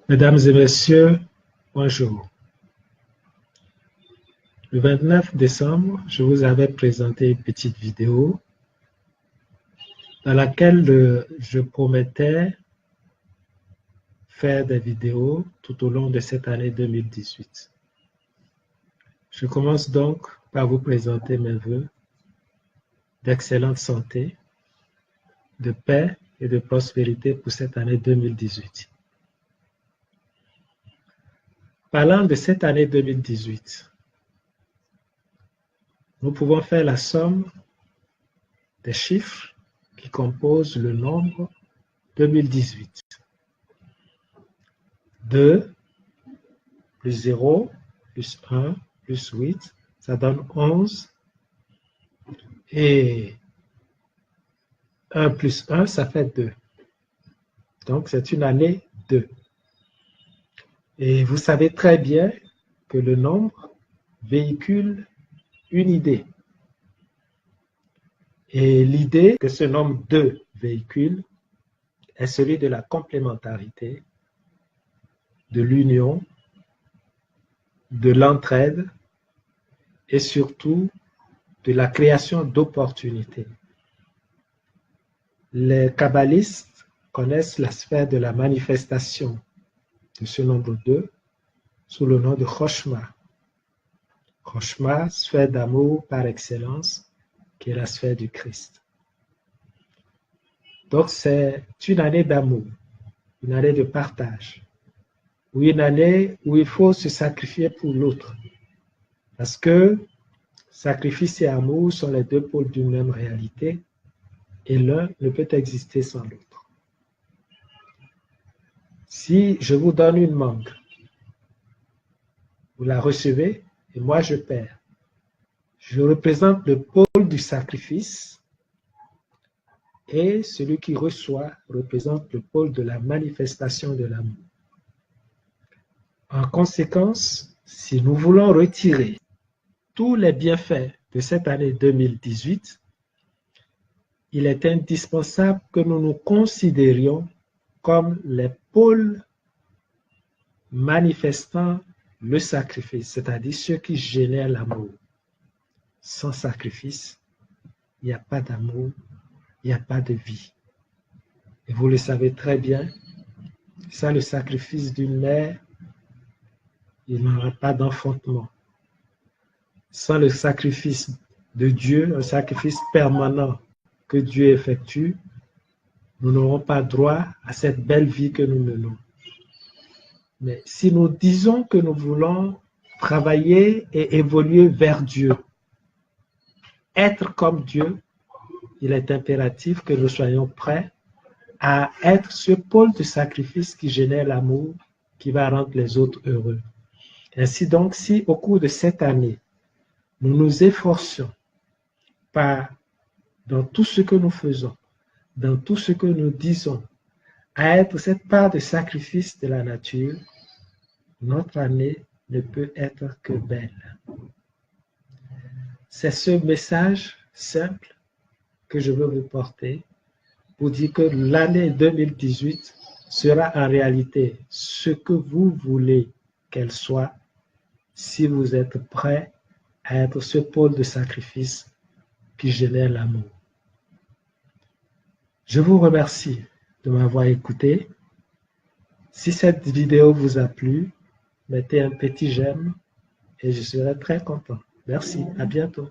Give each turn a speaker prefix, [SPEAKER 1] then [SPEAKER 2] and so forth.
[SPEAKER 1] Mesdames et messieurs, bonjour. Le 29 décembre, je vous avais présenté une petite vidéo dans laquelle je promettais faire des vidéos tout au long de cette année 2018. Je commence donc par vous présenter mes vœux d'excellente santé, de paix et de prospérité pour cette année 2018. Parlant de cette année 2018, nous pouvons faire la somme des chiffres qui composent le nombre 2018. 2 plus 0 plus 1 plus 8, ça donne 11. Et 1 plus 1, ça fait 2. Donc, c'est une année 2. Et vous savez très bien que le nombre véhicule une idée. Et l'idée que ce nombre 2 véhicule est celui de la complémentarité, de l'union, de l'entraide et surtout de la création d'opportunités. Les kabbalistes connaissent la sphère de la manifestation de ce nombre 2 sous le nom de Choshma. Choshma, sphère d'amour par excellence, qui est la sphère du Christ. Donc c'est une année d'amour, une année de partage, ou une année où il faut se sacrifier pour l'autre. Parce que sacrifice et amour sont les deux pôles d'une même réalité, et l'un ne peut exister sans l'autre. Si je vous donne une mangue, vous la recevez et moi je perds. Je représente le pôle du sacrifice et celui qui reçoit représente le pôle de la manifestation de l'amour. En conséquence, si nous voulons retirer tous les bienfaits de cette année 2018, il est indispensable que nous nous considérions comme les pôles manifestant le sacrifice, c'est-à-dire ceux qui génèrent l'amour. Sans sacrifice, il n'y a pas d'amour, il n'y a pas de vie. Et vous le savez très bien, sans le sacrifice d'une mère, il n'y aura pas d'enfantement. Sans le sacrifice de Dieu, un sacrifice permanent que Dieu effectue, nous n'aurons pas droit à cette belle vie que nous menons. Mais si nous disons que nous voulons travailler et évoluer vers Dieu, être comme Dieu, il est impératif que nous soyons prêts à être ce pôle de sacrifice qui génère l'amour, qui va rendre les autres heureux. Ainsi donc, si au cours de cette année, nous nous efforcions dans tout ce que nous faisons, dans tout ce que nous disons, à être cette part de sacrifice de la nature, notre année ne peut être que belle. C'est ce message simple que je veux vous porter pour dire que l'année 2018 sera en réalité ce que vous voulez qu'elle soit si vous êtes prêt à être ce pôle de sacrifice qui génère l'amour. Je vous remercie de m'avoir écouté. Si cette vidéo vous a plu, mettez un petit j'aime et je serai très content. Merci, à bientôt.